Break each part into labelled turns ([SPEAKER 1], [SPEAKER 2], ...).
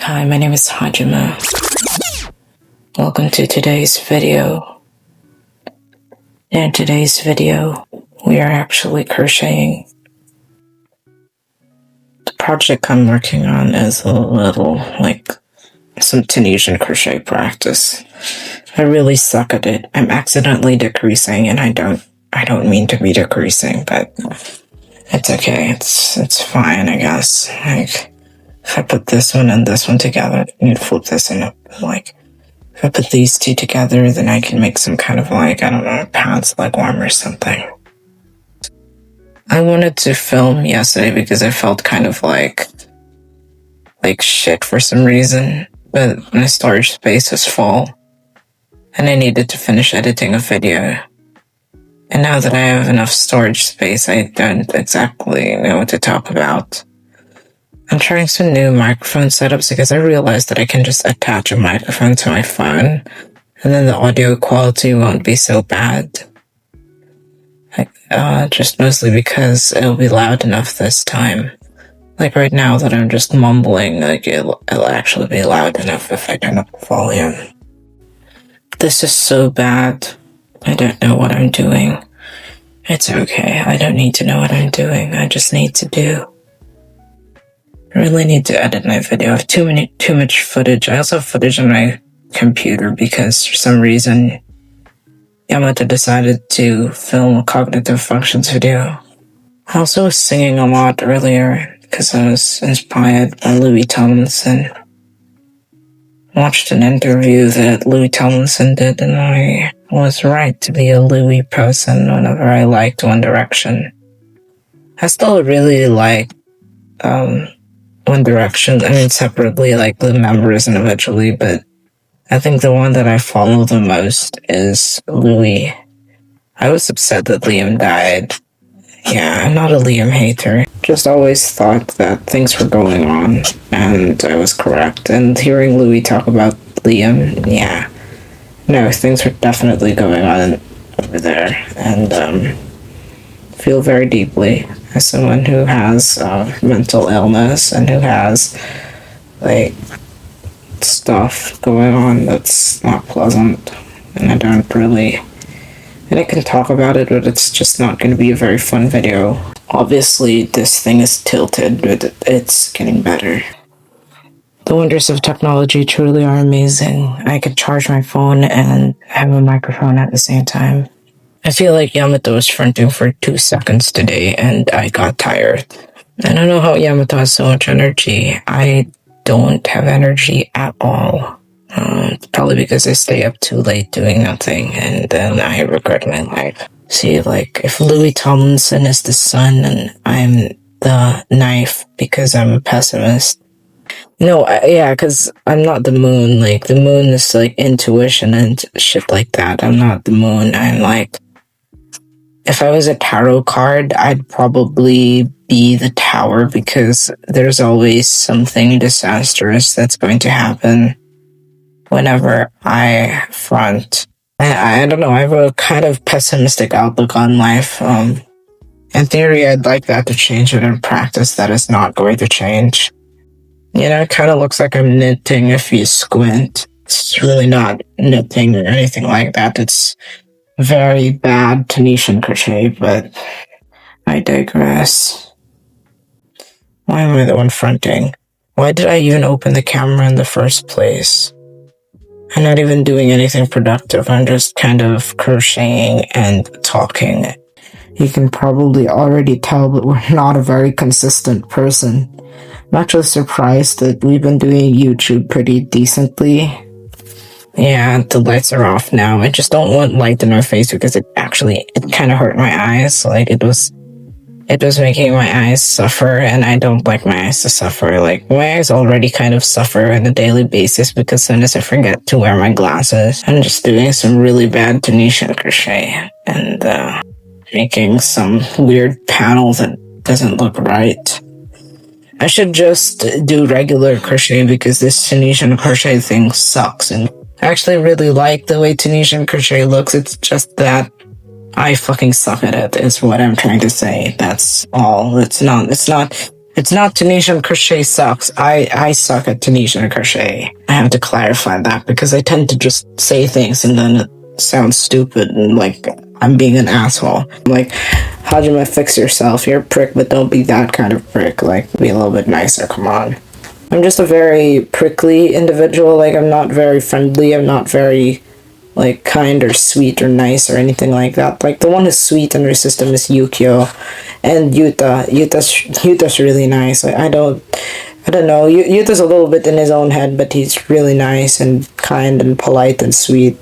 [SPEAKER 1] Hi, my name is Hajima. Welcome to today's video. In today's video, we are actually crocheting. The project I'm working on is a little like some Tunisian crochet practice. I really suck at it. I'm accidentally decreasing, and I don't mean to be decreasing, but it's okay. It's fine, I guess. Like, if I put this one and this one together, I need to flip this and like, if I put these two together, then I can make some kind of like, I don't know, pants leg warm or something. I wanted to film yesterday because I felt kind of like shit for some reason, but my storage space was full and I needed to finish editing a video. And now that I have enough storage space, I don't exactly know what to talk about. I'm trying some new microphone setups because I realized that I can just attach a microphone to my phone and then the audio quality won't be so bad. Just mostly because it'll be loud enough this time. Like right now that I'm just mumbling, like it'll actually be loud enough if I turn up the volume. This is so bad. I don't know what I'm doing. It's okay. I don't need to know what I'm doing. I just need to do. I really need to edit my video. I have too much footage. I also have footage on my computer because for some reason Yamato decided to film a cognitive functions video. I also was singing a lot earlier because I was inspired by Louis Tomlinson. I watched an interview that Louis Tomlinson did, and I was right to be a Louis person whenever I liked One Direction. I still really like One Direction, I mean separately, like the members individually, but I think the one that I follow the most is Louis. I was upset that Liam died. Yeah, I'm not a Liam hater. Just always thought that things were going on, and I was correct. And hearing Louis talk about Liam, yeah. No, things were definitely going on over there, and feel very deeply as someone who has mental illness and who has like stuff going on that's not pleasant, and I can talk about it, but it's just not going to be a very fun video. Obviously this thing is tilted, but it's getting better. The wonders of technology truly are amazing. I could charge my phone and have a microphone at the same time. I feel like Yamato was fronting for 2 seconds today, and I got tired. I don't know how Yamato has so much energy. I don't have energy at all. It's probably because I stay up too late doing nothing, and then I regret my life. See, like, if Louis Tomlinson is the sun, and I'm the knife because I'm a pessimist. No, because I'm not the moon. Like, the moon is, like, intuition and shit like that. I'm not the moon. I'm, like... If I was a tarot card, I'd probably be the tower because there's always something disastrous that's going to happen whenever I front. I don't know, I have a kind of pessimistic outlook on life. In theory, I'd like that to change, but in practice, that is not going to change. You know, it kind of looks like I'm knitting if you squint. It's really not knitting or anything like that. It's very bad Tunisian crochet, but I digress. Why am I the one fronting? Why did I even open the camera in the first place? I'm not even doing anything productive. I'm just kind of crocheting and talking. You can probably already tell that we're not a very consistent person. I'm actually surprised that we've been doing YouTube pretty decently. Yeah, the lights are off now. I just don't want light in my face because it kind of hurt my eyes. Like, it was making my eyes suffer, and I don't like my eyes to suffer. Like, my eyes already kind of suffer on a daily basis because sometimes I forget to wear my glasses. I'm just doing some really bad Tunisian crochet and making some weird panel that doesn't look right. I should just do regular crochet because this Tunisian crochet thing sucks, and I actually really like the way Tunisian crochet looks. It's just that I fucking suck at it, is what I'm trying to say. That's all. It's not It's not Tunisian crochet sucks. I suck at Tunisian crochet. I have to clarify that because I tend to just say things and then it sounds stupid and like I'm being an asshole. Like, how'd you fix yourself? You're a prick, but don't be that kind of prick. Like, be a little bit nicer, come on. I'm just a very prickly individual. Like, I'm not very friendly. I'm not very, like, kind or sweet or nice or anything like that. Like, the one who's sweet in our system is Yukio and Yuta. Yuta's really nice. I don't know. Yuta's a little bit in his own head, but he's really nice and kind and polite and sweet.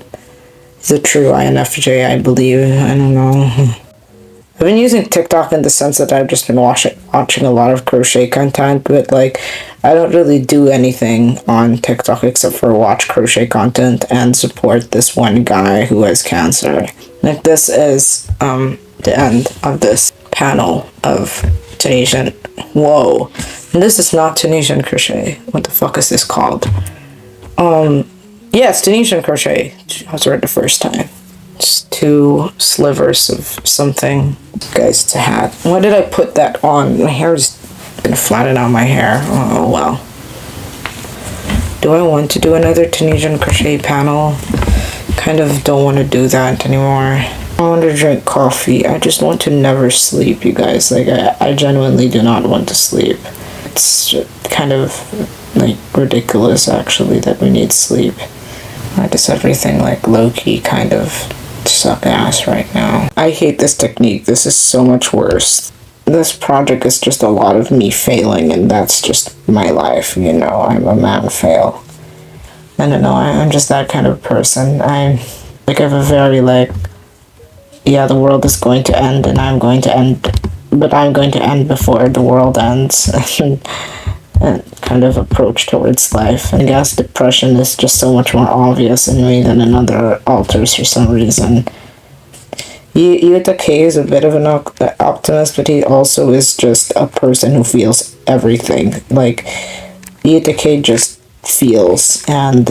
[SPEAKER 1] He's a true INFJ, I believe. I don't know. I've been using TikTok in the sense that I've just been watching a lot of crochet content, but like I don't really do anything on TikTok except for watch crochet content and support this one guy who has cancer. Like this is the end of this panel of Tunisian. Whoa, and this is not Tunisian crochet. What the fuck is this called? Yeah, it's Tunisian crochet. I was right the first time. Just 2 slivers of something. Guys, it's a hat. Why did I put that on? My hair is gonna flatten out my hair. Oh well. Do I want to do another Tunisian crochet panel? Kind of don't want to do that anymore. I want to drink coffee. I just want to never sleep, you guys. Like, I genuinely do not want to sleep. It's kind of, like, ridiculous, actually, that we need sleep. I just everything, like, low-key kind of suck ass right now. I hate this technique. This is so much worse. This project is just a lot of me failing, and that's just my life, you know. I'm a man fail. I don't know, I'm just that kind of person. I have a very, like, yeah, the world is going to end, and I'm going to end, but I'm going to end before the world ends. And kind of approach towards life. I guess depression is just so much more obvious in me than in other authors for some reason. Yuta K is a bit of an optimist, but he also is just a person who feels everything. Like, Yuta K just feels, and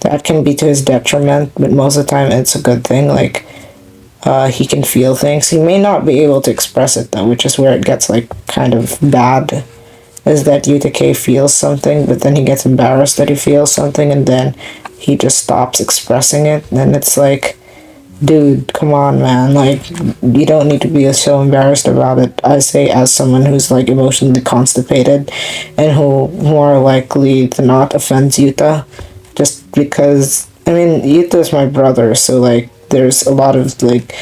[SPEAKER 1] that can be to his detriment, but most of the time it's a good thing. Like, he can feel things. He may not be able to express it, though, which is where it gets, like, kind of bad. Is that Yuta K feels something, but then he gets embarrassed that he feels something, and then he just stops expressing it. And it's like, dude, come on, man. Like, you don't need to be so embarrassed about it. I say as someone who's, like, emotionally constipated and who more likely than not offends Yuta. Just because, I mean, Yuta's my brother, so, like, there's a lot of, like,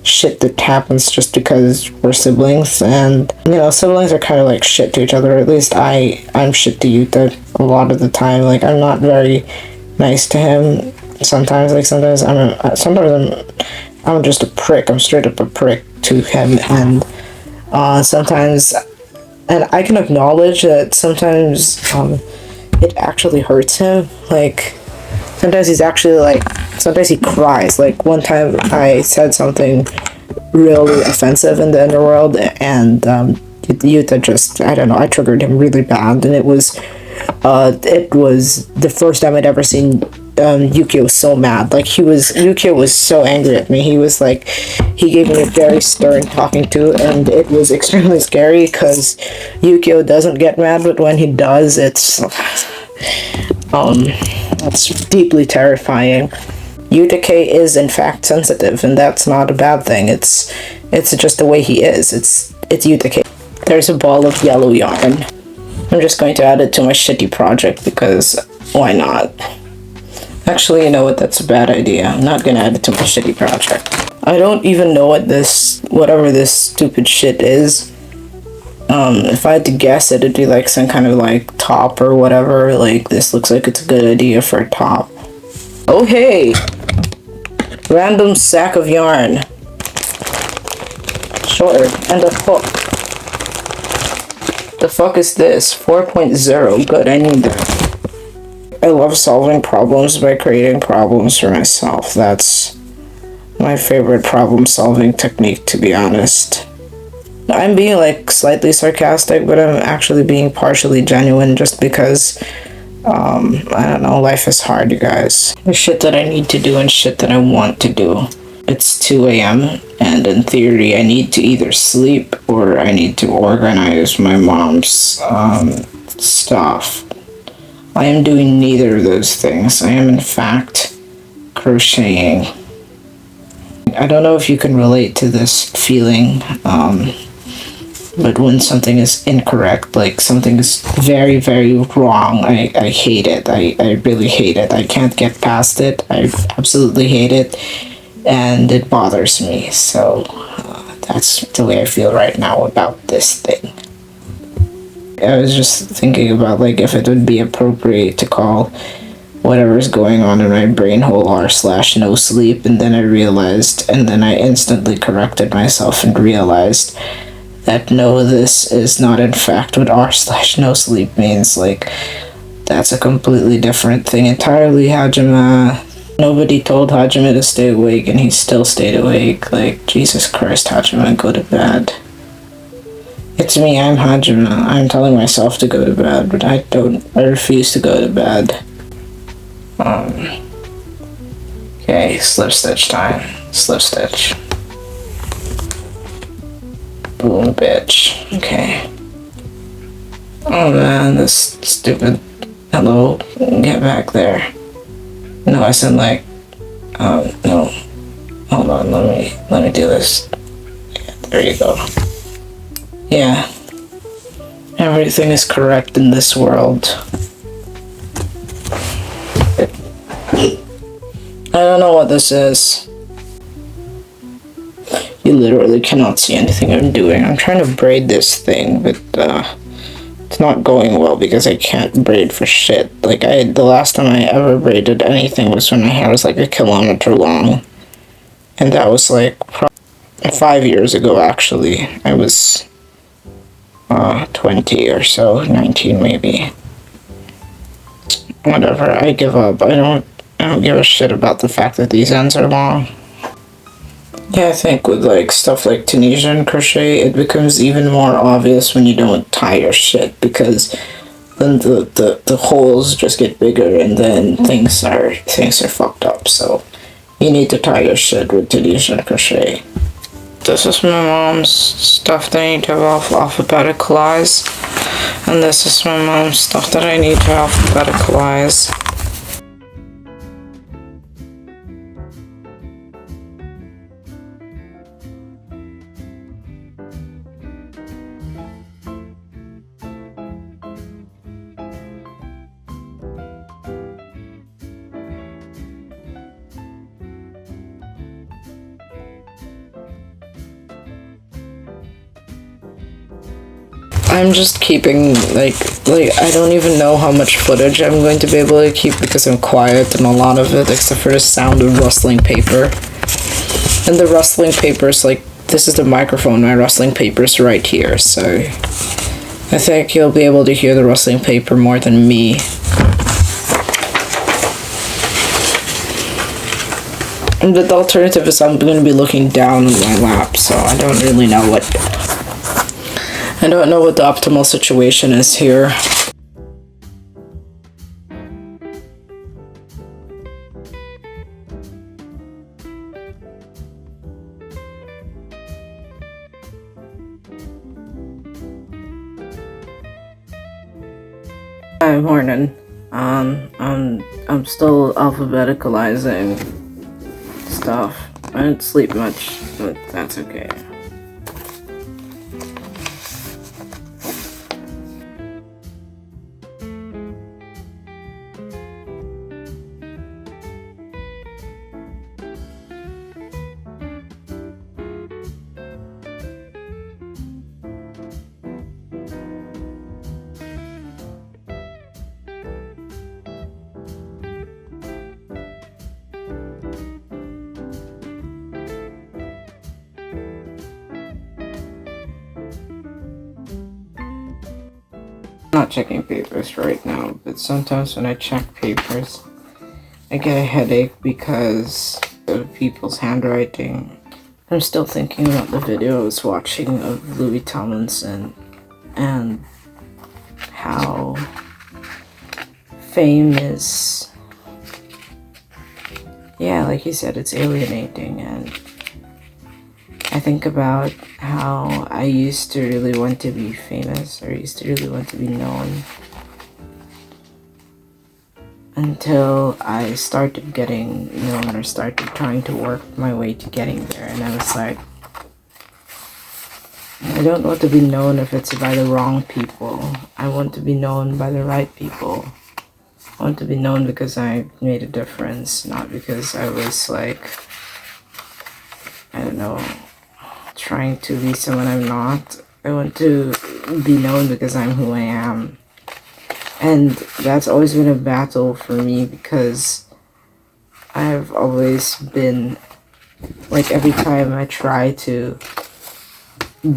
[SPEAKER 1] shit that happens just because we're siblings, and you know, siblings are kind of like shit to each other. At least I'm shit to Yuta a lot of the time. Like, I'm not very nice to him sometimes. Like, sometimes I'm just a prick. I'm straight up a prick to him, and sometimes, and I can acknowledge that sometimes it actually hurts him. Like, sometimes sometimes he cries. Like, one time I said something really offensive in the underworld, and Yuta just, I don't know, I triggered him really bad, and it was the first time I'd ever seen Yukio so mad. Like, Yukio was so angry at me. He was like, he gave me a very stern talking to, and it was extremely scary, because Yukio doesn't get mad, but when he does, it's deeply terrifying. Yuta K is in fact sensitive, and that's not a bad thing. It's just the way he is. It's Yuta K. There's a ball of yellow yarn. I'm just going to add it to my shitty project because why not? Actually, you know what? That's a bad idea. I'm not gonna add it to my shitty project. I don't even know what whatever this stupid shit is. If I had to guess, it'd be like some kind of like top or whatever. Like, this looks like it's a good idea for a top. Oh hey! Random sack of yarn. Sure, and a hook. The fuck is this? 4.0. Good, I need that. I love solving problems by creating problems for myself. That's my favorite problem-solving technique, to be honest. I'm being, like, slightly sarcastic, but I'm actually being partially genuine just because, I don't know, life is hard, you guys. There's shit that I need to do and shit that I want to do. It's 2 a.m. and in theory I need to either sleep or I need to organize my mom's stuff. I am doing neither of those things. I am in fact crocheting. I don't know if you can relate to this feeling, but when something is incorrect, like something is very, very wrong, I hate it. I really hate it. I can't get past it. I absolutely hate it. And it bothers me. So that's the way I feel right now about this thing. I was just thinking about like if it would be appropriate to call whatever's going on in my brain hole r/no sleep, and then I realized, and then I instantly corrected myself and realized that no, this is not in fact what r/no sleep means. Like, that's a completely different thing entirely. Hajime, nobody told Hajime to stay awake and he still stayed awake. Like, Jesus Christ, Hajime, go to bed. It's me, I'm Hajime. I'm telling myself to go to bed, but I refuse to go to bed. Okay, slip stitch time. Slip stitch. Boom, bitch. Okay. Oh man, this stupid... Hello, get back there. No, I said like... no. Hold on, let me do this. Yeah, there you go. Yeah. Everything is correct in this world. I don't know what this is. You literally cannot see anything I'm doing. I'm trying to braid this thing, but it's not going well because I can't braid for shit. Like, the last time I ever braided anything was when my hair was like 1 kilometer long. And that was like 5 years ago, actually. I was 20 or so, 19 maybe. Whatever, I give up. I don't give a shit about the fact that these ends are long. Yeah, I think with like stuff like Tunisian crochet, it becomes even more obvious when you don't tie your shit, because then the holes just get bigger and then things are fucked up. So you need to tie your shit with Tunisian crochet. This is my mom's stuff that I need to alphabeticalize, and this is my mom's stuff that I need to alphabeticalize. I'm just keeping, like, I don't even know how much footage I'm going to be able to keep because I'm quiet in a lot of it, except for the sound of rustling paper. And the rustling paper's like, this is the microphone, my rustling paper's right here, so I think you'll be able to hear the rustling paper more than me. And the alternative is I'm going to be looking down on my lap, so I don't really know what... I don't know what the optimal situation is here. Hi, morning. I'm still alphabeticalizing stuff. I didn't sleep much, but that's okay. I'm not checking papers right now, but sometimes when I check papers, I get a headache because of people's handwriting. I'm still thinking about the video I was watching of Louis Tomlinson and how fame is yeah, like you said, it's alienating. And I think about how I used to really want to be famous, or used to really want to be known, until I started getting known, or started trying to work my way to getting there. And I was like, I don't want to be known if it's by the wrong people. I want to be known by the right people. I want to be known because I made a difference, not because I was like, I don't know, trying to be someone I'm not. I want to be known because I'm who I am. And that's always been a battle for me, because I've always been, like, every time I try to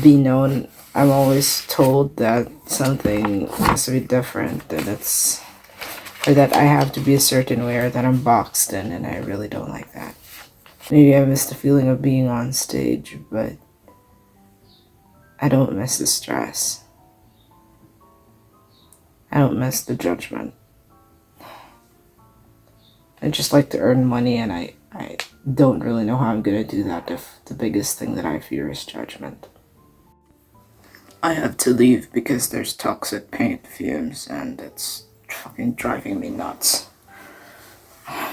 [SPEAKER 1] be known, I'm always told that something has to be different, that it's, or that I have to be a certain way, or that I'm boxed in, and I really don't like that. Maybe I miss the feeling of being on stage, but I don't miss the stress. I don't miss the judgment. I just like to earn money, and I don't really know how I'm gonna do that if the biggest thing that I fear is judgment. I have to leave because there's toxic paint fumes, and it's fucking driving me nuts. I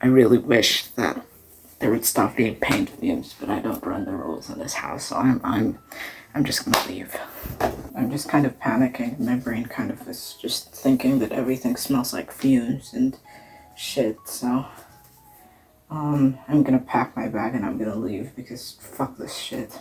[SPEAKER 1] really wish that there would stop being paint fumes, but I don't run the rules in this house, so I'm just gonna leave. I'm just kind of panicking. My brain kind of is just thinking that everything smells like fumes and shit, so I'm gonna pack my bag and I'm gonna leave, because fuck this shit.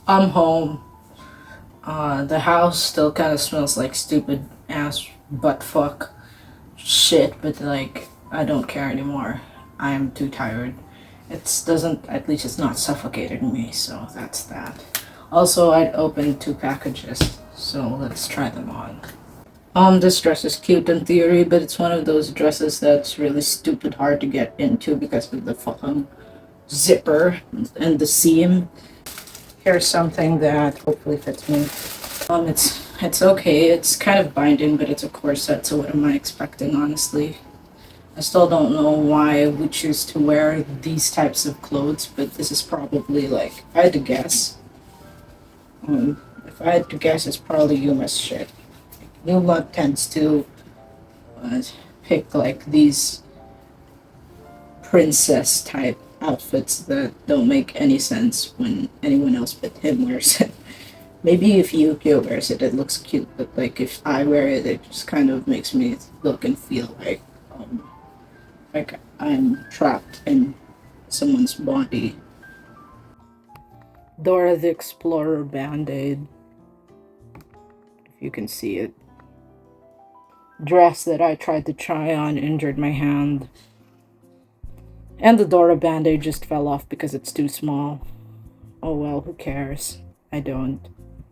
[SPEAKER 1] I'm home. The house still kind of smells like stupid ass butt fuck shit, but like, I don't care anymore. I am too tired. At least it's not suffocating me, so that's that. Also, I'd opened 2 packages, so let's try them on. This dress is cute in theory, but it's one of those dresses that's really stupid hard to get into because of the fucking zipper and the seam. Here's something that hopefully fits me. It's okay. It's kind of binding, but it's a corset, so what am I expecting, honestly? I still don't know why I would choose to wear these types of clothes, but this is probably, like, if I had to guess, it's probably Yuma's shit. Yuma tends to pick, like, these princess type outfits that don't make any sense when anyone else but him wears it. Maybe if Yukio wears it, it looks cute, but like if I wear it, it just kind of makes me look and feel like I'm trapped in someone's body. Dora the Explorer Band-Aid. If you can see it. dress that I tried to try on injured my hand. And the Dora band-aid just fell off because it's too small. Oh well, who cares? I don't.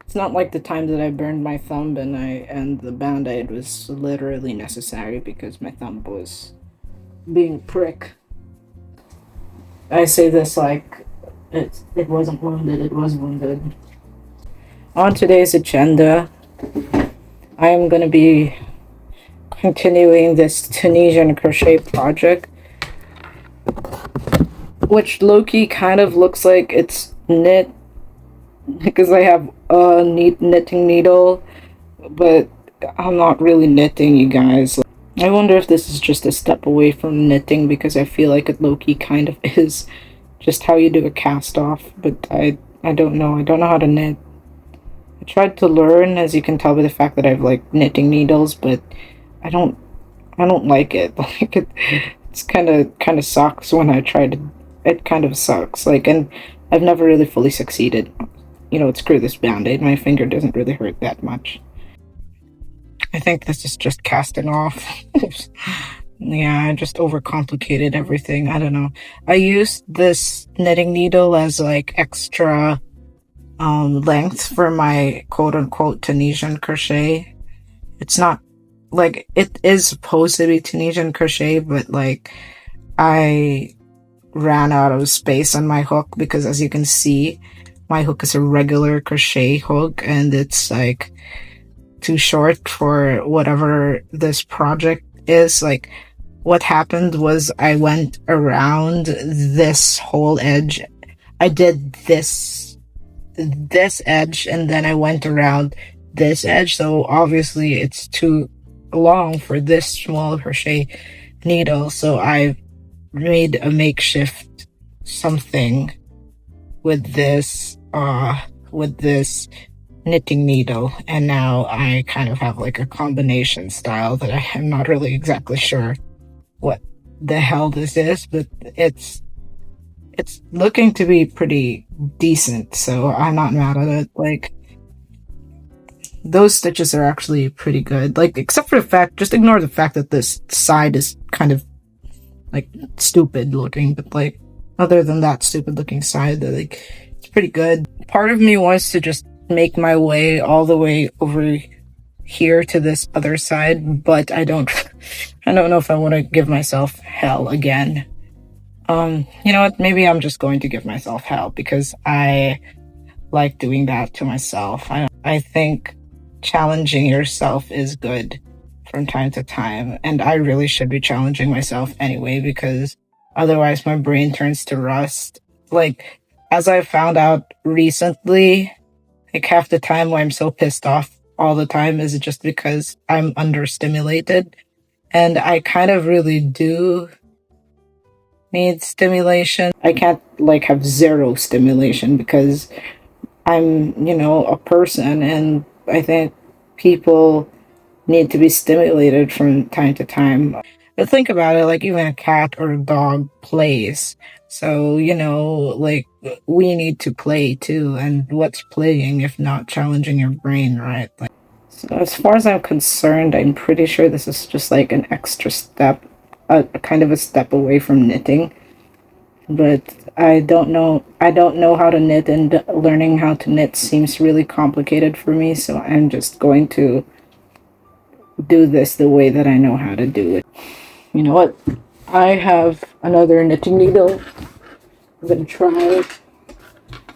[SPEAKER 1] It's not like the time that I burned my thumb and the band-aid was literally necessary because my thumb was being a prick. I say this like it wasn't wounded, it was wounded. On today's agenda, I am going to be continuing this Tunisian crochet project, which low-key kind of looks like it's knit because I have a knitting needle, but I'm not really knitting, you guys. I wonder if this is just a step away from knitting because I feel like it low-key kind of is just how you do a cast off, but I don't know. I don't know how to knit. I tried to learn, as you can tell by the fact that I have like knitting needles, but I don't like it. Like it's kind of sucks when I try to. It kind of sucks. Like, and I've never really fully succeeded. You know, screw this band-aid. My finger doesn't really hurt that much. I think this is just casting off. Yeah, I just overcomplicated everything. I don't know. I used this knitting needle as like extra length for my quote-unquote Tunisian crochet. It's not like it is supposed to be Tunisian crochet, but like I ran out of space on my hook because, as you can see, my hook is a regular crochet hook and it's like too short for whatever this project is. Like, what happened was I went around this whole edge. I did this edge and then I went around this edge, so obviously it's too long for this small crochet needle, so I made a makeshift something with this knitting needle, and now I kind of have like a combination style that I am not really exactly sure what the hell this is, but it's looking to be pretty decent, so I'm not mad at it. Like, those stitches are actually pretty good, like, except for the fact, just ignore the fact that this side is kind of like stupid looking, but like other than that stupid looking side, like, it's pretty good. Part of me wants to just make my way all the way over here to this other side, but I don't know if I want to give myself hell again. You know what, maybe I'm just going to give myself hell because I like doing that to myself. I think challenging yourself is good from time to time, and I really should be challenging myself anyway because otherwise my brain turns to rust. Like, as I found out recently, like half the time why I'm so pissed off all the time is just because I'm understimulated, and I kind of really do need stimulation. I can't like have zero stimulation because I'm, you know, a person, and I think people need to be stimulated from time to time. But think about it, like even a cat or a dog plays. So, you know, like we need to play too. And what's playing if not challenging your brain, right? Like, so as far as I'm concerned, I'm pretty sure this is just like an extra step, a kind of a step away from knitting. But I don't know how to knit, and learning how to knit seems really complicated for me, so I'm just going to do this the way that I know how to do it. You know what? I have another knitting needle. I'm gonna try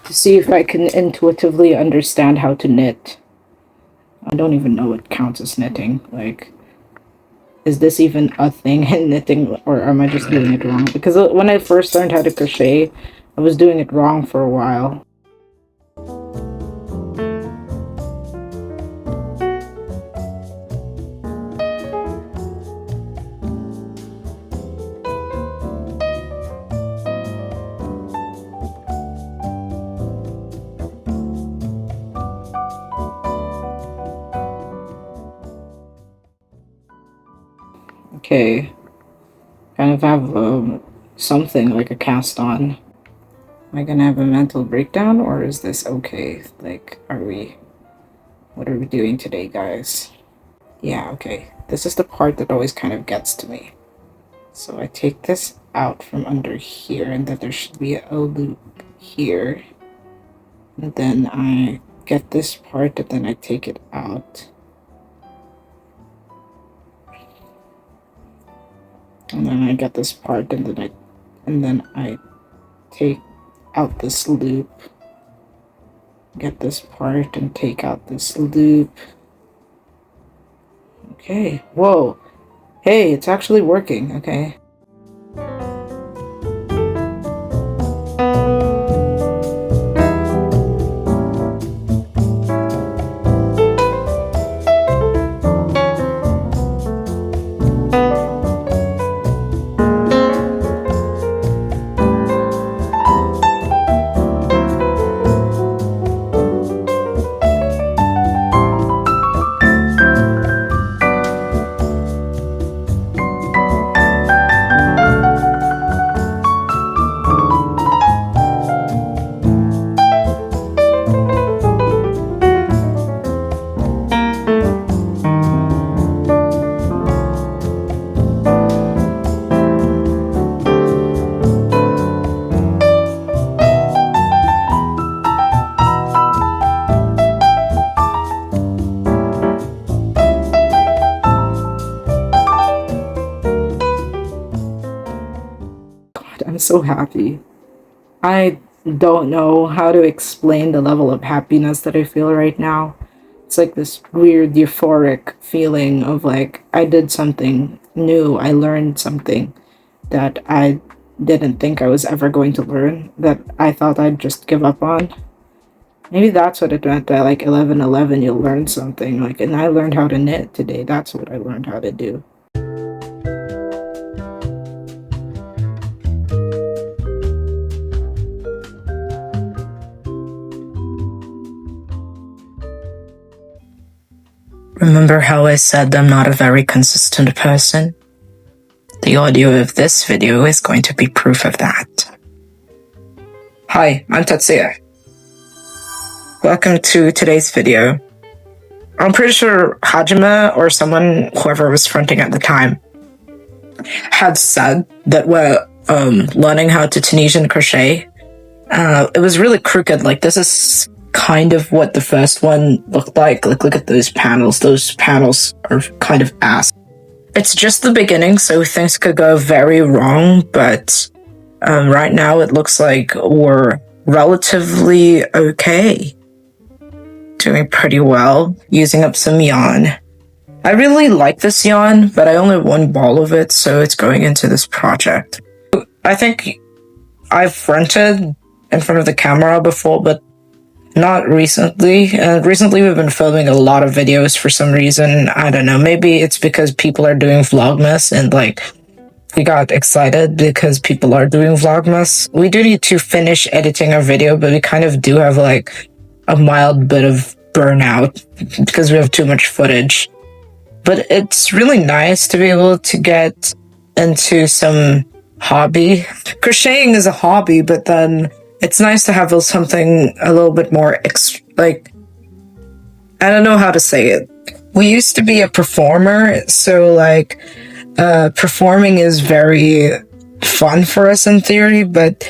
[SPEAKER 1] to see if I can intuitively understand how to knit. I don't even know what counts as knitting. Like, is this even a thing in knitting, or am I just doing it wrong? Because when I first learned how to crochet, I was doing it wrong for a while. Okay, kind of have something like a cast on. Am I gonna have a mental breakdown, or is this okay? Like, what are we doing today, guys? Yeah, okay. this is the part that always kind of gets to me. So I take this out from under here, and then there should be a loop here. And then I get this part, and then I take it out. And then I get this part, and then I take out this loop. Get this part and take out this loop. Okay, whoa. Hey, it's actually working, okay. I'm so happy. I don't know how to explain the level of happiness that I feel right now. It's like this weird euphoric feeling of like I did something new, I learned something that I didn't think I was ever going to learn, that I thought I'd just give up on. Maybe that's what it meant by like 11:11, you'll learn something. Like, and I learned how to knit today. That's what I learned how to do. Remember how I said I'm not a very consistent person? The audio of this video is going to be proof of that. Hi, I'm Tetsuya. Welcome to today's video. I'm pretty sure Hajime or someone, whoever was fronting at the time, had said that we're learning how to Tunisian crochet. It was really crooked. Like, this is kind of what the first one looked like. Like, look at those panels. Those panels are kind of ass. It's just the beginning, so things could go very wrong, but right now it looks like we're relatively okay. Doing pretty well, using up some yarn. I really like this yarn, but I only have one ball of it, so it's going into this project. I think I've fronted in front of the camera before, but not recently. Recently we've been filming a lot of videos for some reason. I don't know, maybe it's because people are doing Vlogmas and like we got excited because people are doing Vlogmas. We do need to finish editing our video, but we kind of do have like a mild bit of burnout because we have too much footage. But it's really nice to be able to get into some hobby. Crocheting is a hobby, but then it's nice to have something a little bit more like, I don't know how to say it. We used to be a performer, so like performing is very fun for us in theory, but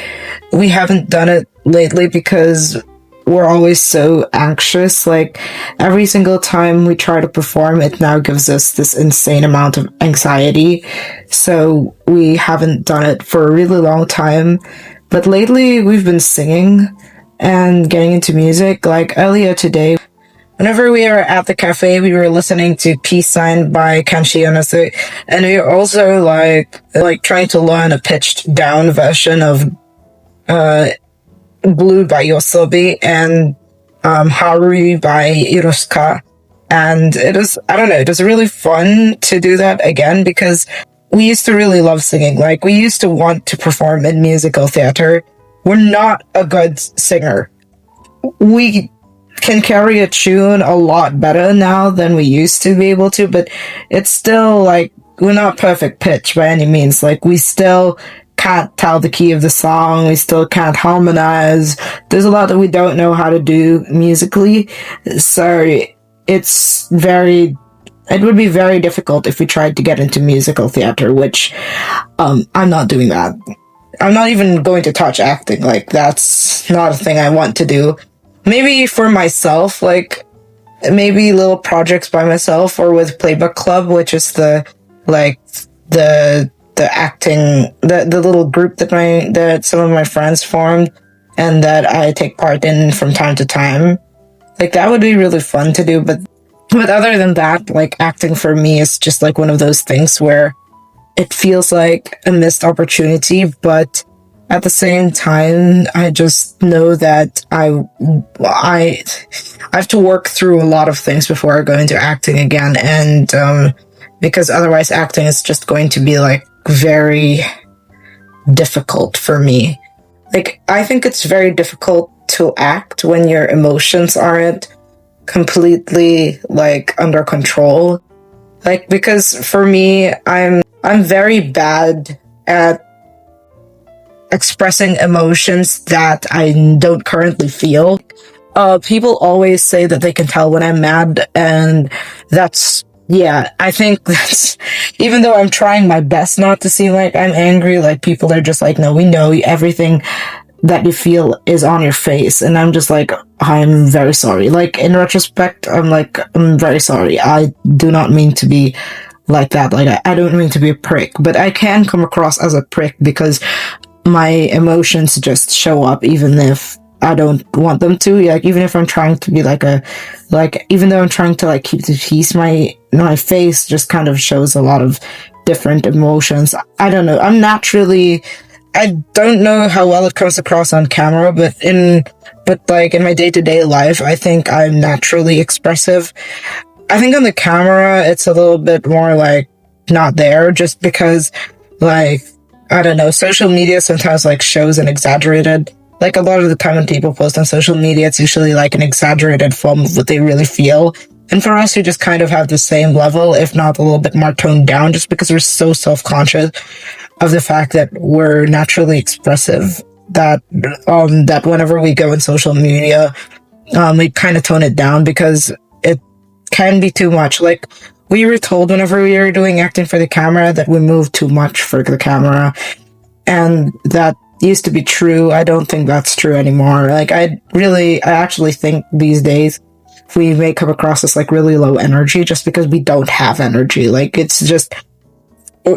[SPEAKER 1] we haven't done it lately because we're always so anxious. Like, every single time we try to perform, it now gives us this insane amount of anxiety. So we haven't done it for a really long time. But lately, we've been singing and getting into music. Like, earlier today, whenever we were at the cafe, we were listening to Peace Sign by Kanshi Yanase, and we were also like trying to learn a pitched down version of Blue by Yosobi and Haru by Irosuka. And it was really fun to do that again because we used to really love singing. Like, we used to want to perform in musical theater. We're not a good singer. We can carry a tune a lot better now than we used to be able to, but it's still like, we're not perfect pitch by any means. Like, we still can't tell the key of the song. We still can't harmonize. There's a lot that we don't know how to do musically. So it's very it would be very difficult if we tried to get into musical theater, which I'm not doing that. I'm not even going to touch acting. Like, that's not a thing I want to do. Maybe for myself, like, maybe little projects by myself or with Playbook Club, which is the acting, the little group that some of my friends formed and that I take part in from time to time. Like, that would be really fun to do, but other than that, like, acting for me is just like one of those things where it feels like a missed opportunity, but at the same time, I just know that I have to work through a lot of things before I go into acting again, and because otherwise acting is just going to be like very difficult for me. Like, I think it's very difficult to act when your emotions aren't completely like under control. Like, because for me, I'm very bad at expressing emotions that I don't currently feel. People always say that they can tell when I'm mad, and I think that's, even though I'm trying my best not to seem like I'm angry, like, people are just like, no, we know everything that you feel is on your face. And I'm just like, I'm very sorry. Like, in retrospect, I'm like, I'm very sorry. I do not mean to be like that. Like, I don't mean to be a prick, but I can come across as a prick because my emotions just show up even if I don't want them to. Like, even if I'm trying to be even though I'm trying to like keep the peace, my face just kind of shows a lot of different emotions. I don't know. I don't know how well it comes across on camera, but in my day-to-day life, I think I'm naturally expressive. I think on the camera, it's a little bit more like not there, just because, like, I don't know, social media sometimes like shows an exaggerated, like, a lot of the time when people post on social media, it's usually like an exaggerated form of what they really feel. And for us, we just kind of have the same level, if not a little bit more toned down, just because we're so self-conscious of the fact that we're naturally expressive, that whenever we go in social media, we kind of tone it down because it can be too much. Like, we were told whenever we were doing acting for the camera that we moved too much for the camera, and that used to be true. I don't think that's true anymore. Like, I actually think these days we may come across as like really low energy just because we don't have energy. Like, it's just,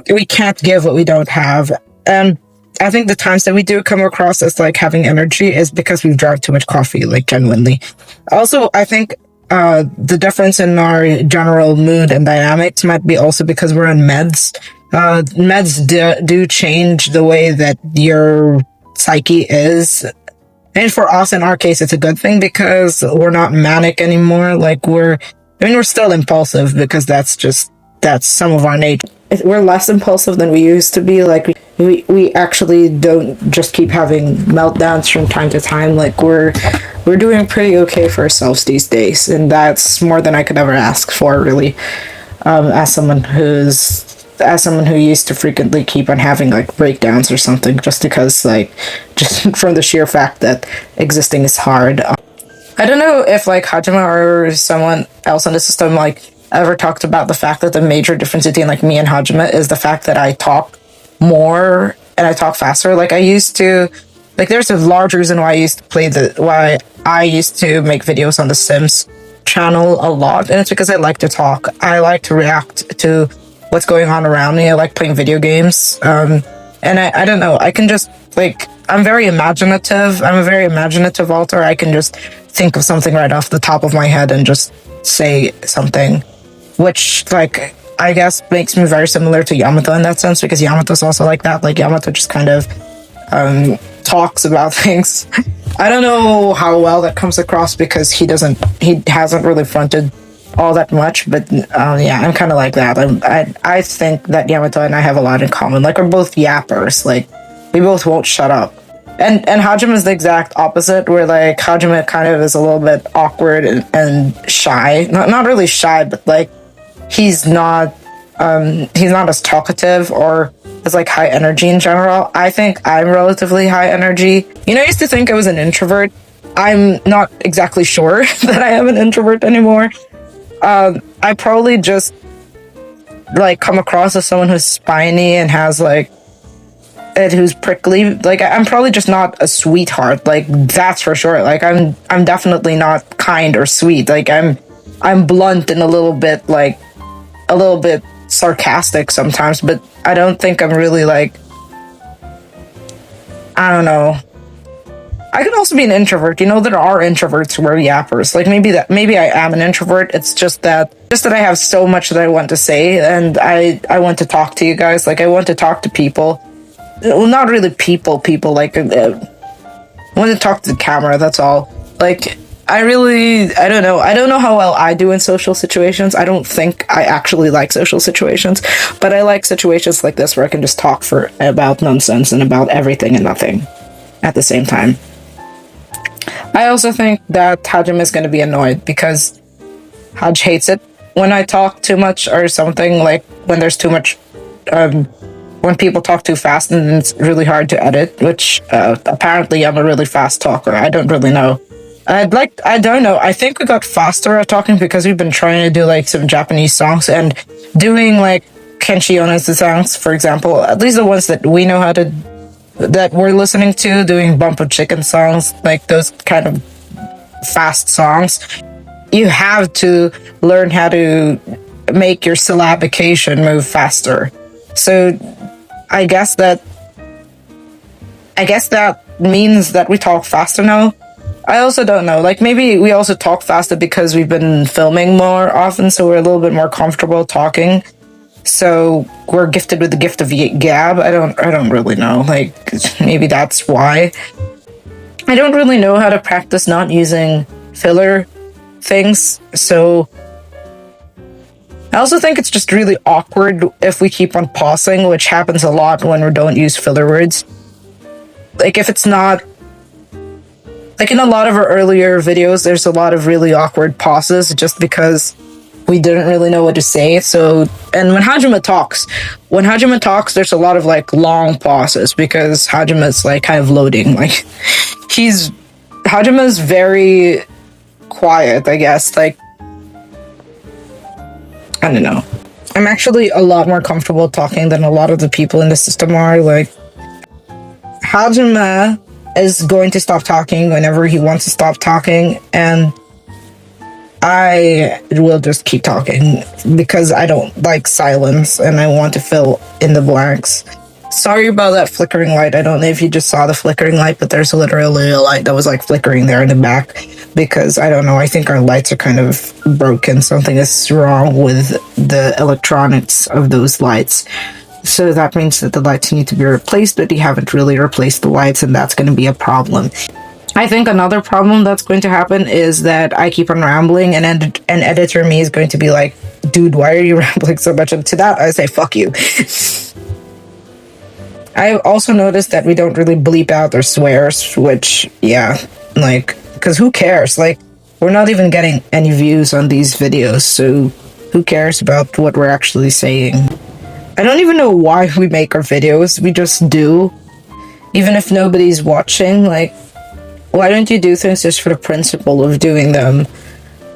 [SPEAKER 1] we can't give what we don't have. And I think the times that we do come across as like having energy is because we've drank too much coffee, like, genuinely. Also, I think the difference in our general mood and dynamics might be also because we're on meds. Meds do change the way that your psyche is. And for us, in our case, it's a good thing because we're not manic anymore. Like, we're still impulsive because that's some of our nature. We're less impulsive than we used to be. Like, we actually don't just keep having meltdowns from time to time. Like, we're doing pretty okay for ourselves these days, and that's more than I could ever ask for, really. As someone who used to frequently keep on having like breakdowns or something, just because, like, just from the sheer fact that existing is hard. I don't know if like Hajime or someone else in the system like ever talked about the fact that the major difference between like me and Hajime is the fact that I talk more and I talk faster. Like, I used to, like, there's a large reason why I used to make videos on the Sims channel a lot, and it's because I like to talk. I like to react to what's going on around me. I like playing video games. And I don't know, I can just, like, I'm very imaginative. I'm a very imaginative author. I can just think of something right off the top of my head and just say something, which, like, I guess makes me very similar to Yamato in that sense, because Yamato's also like that. Like, Yamato just kind of talks about things. I don't know how well that comes across because he hasn't really fronted all that much, but yeah, I'm kind of like that. I think that Yamato and I have a lot in common. Like, we're both yappers. Like, we both won't shut up. And Hajime is the exact opposite, where like Hajime kind of is a little bit awkward and shy. Not really shy, but like he's not as talkative or as like high energy in general. I think I'm relatively high energy. You know, I used to think I was an introvert. I'm not exactly sure that I am an introvert anymore. I probably just like come across as someone who's spiny and has like and who's prickly. Like I'm probably just not a sweetheart. Like that's for sure. Like I'm definitely not kind or sweet. Like I'm blunt and a little bit sarcastic sometimes, but I don't think I'm really like, I don't know. I could also be an introvert. You know, there are introverts who are yappers. Like maybe I am an introvert. It's just that I have so much that I want to say, and I want to talk to you guys. Like I want to talk to people. Well, not really people. Like I want to talk to the camera. That's all. Like I don't know. I don't know how well I do in social situations. I don't think I actually like social situations, but I like situations like this where I can just talk about nonsense and about everything and nothing at the same time. I also think that Hajim is going to be annoyed because Haj hates it when I talk too much or something, like when there's too much, when people talk too fast and it's really hard to edit, which apparently I'm a really fast talker. I don't really know. I don't know. I think we got faster at talking because we've been trying to do like some Japanese songs and doing like Kenshi Yonezu songs, for example, at least the ones that we know how to that we're listening to, doing Bump of Chicken songs, like those kind of fast songs. You have to learn how to make your syllabication move faster. So I guess that means that we talk faster now. I also don't know. Like maybe we also talk faster because we've been filming more often, so we're a little bit more comfortable talking. So we're gifted with the gift of gab. I don't really know. Like maybe that's why. I don't really know how to practice not using filler things. So I also think it's just really awkward if we keep on pausing, which happens a lot when we don't use filler words. Like if it's not like in a lot of our earlier videos, there's a lot of really awkward pauses just because we didn't really know what to say. So, and when Hajime talks, there's a lot of like long pauses because Hajime's like kind of loading. Like Hajime's very quiet, I guess. Like, I don't know. I'm actually a lot more comfortable talking than a lot of the people in the system are. Like, Hajime is going to stop talking whenever he wants to stop talking, and I will just keep talking because I don't like silence and I want to fill in the blanks. Sorry about that flickering light. I don't know if you just saw the flickering light, but there's literally a light that was like flickering there in the back because I don't know. I think our lights are kind of broken. Something is wrong with the electronics of those lights. So that means that the lights need to be replaced, but you haven't really replaced the lights, and that's going to be a problem. I think another problem that's going to happen is that I keep on rambling, and an editor me is going to be like, dude, why are you rambling so much? And to that, I say, fuck you. I've also noticed that we don't really bleep out our swears, which, yeah, like, because who cares? Like, we're not even getting any views on these videos, so who cares about what we're actually saying? I don't even know why we make our videos. We just do. Even if nobody's watching, like, why don't you do things just for the principle of doing them?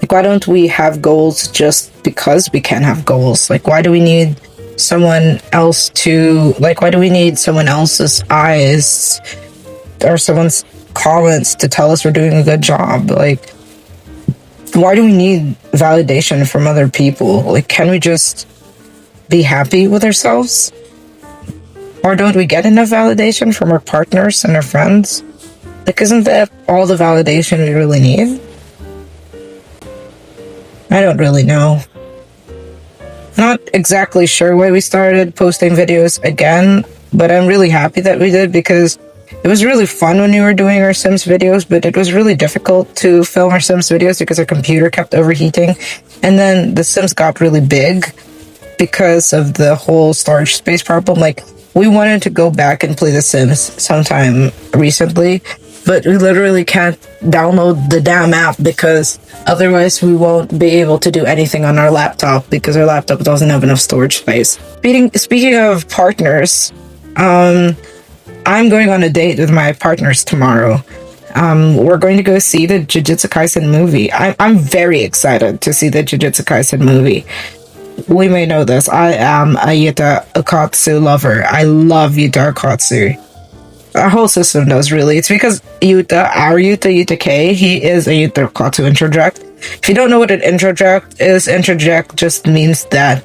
[SPEAKER 1] Like, why don't we have goals just because we can have goals? Like, why do we need someone else to, like, why do we need someone else's eyes or someone's comments to tell us we're doing a good job? Like, why do we need validation from other people? Like, can we just be happy with ourselves? Or don't we get enough validation from our partners and our friends? Like, isn't that all the validation we really need? I don't really know. Not exactly sure why we started posting videos again, but I'm really happy that we did because it was really fun when we were doing our Sims videos, but it was really difficult to film our Sims videos because our computer kept overheating. And then the Sims got really big because of the whole storage space problem. Like, we wanted to go back and play The Sims sometime recently, but we literally can't download the damn app because otherwise we won't be able to do anything on our laptop because our laptop doesn't have enough storage space. Speaking of partners, I'm going on a date with my partners tomorrow. we're going to go see the Jujutsu Kaisen movie. I'm very excited to see the Jujutsu Kaisen movie. We may know this. I am a Yuta Akatsu lover. I love Yuta Akatsu. Our whole system does, really. It's because Yuta K, he is a Yuta Akatsu introject. If you don't know what an introject is, introject just means that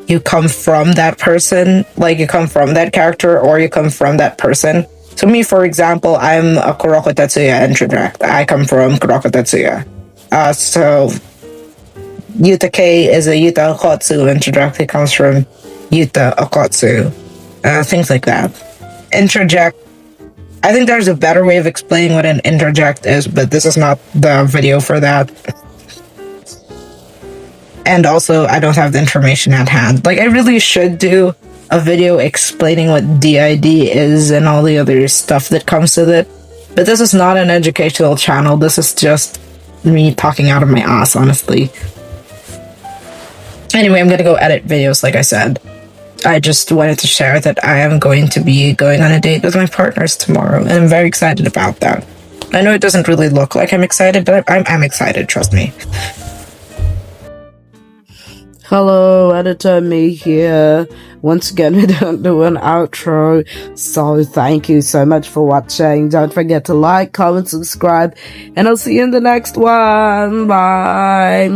[SPEAKER 1] you come from that person, like you come from that character, or you come from that person. So me, for example, I'm a Kuroko Tetsuya introject. I come from Kuroko Tetsuya. So Yuta K is a Yuta Akatsu introject. It comes from Yuta Akatsu. Things like that. Introject. I think there's a better way of explaining what an interject is, but this is not the video for that. And also, I don't have the information at hand. Like, I really should do a video explaining what DID is and all the other stuff that comes with it. But this is not an educational channel. This is just me talking out of my ass, honestly. Anyway, I'm gonna go edit videos, like I said. I just wanted to share that I am going to be going on a date with my partners tomorrow, and I'm very excited about that. I know it doesn't really look like I'm excited, but I'm excited, trust me.
[SPEAKER 2] Hello, editor me here. Once again, we don't do an outro, so thank you so much for watching. Don't forget to like, comment, subscribe, and I'll see you in the next one. Bye.